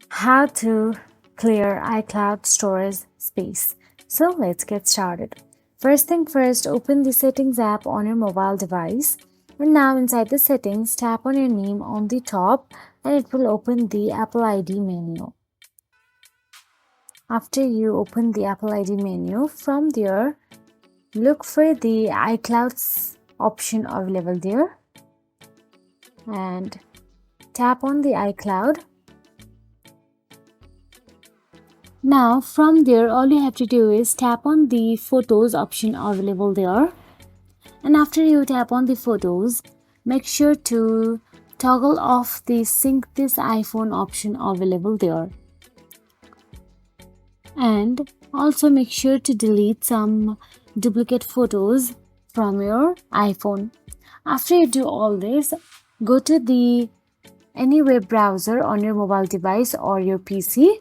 how to clear iCloud storage space. So let's get started. First thing first, open the settings app on your mobile device. And now inside the settings, tap on your name on the top and it will open the Apple ID menu. After you open the Apple ID menu, from there, look for the iCloud option available there and tap on the iCloud. Now from there, all you have to do is tap on the photos option available there, and after you tap on the photos, make sure to toggle off the sync this iPhone option available there, and also make sure to delete some duplicate photos from your iPhone. After you do all this, go to the any web browser on your mobile device or your PC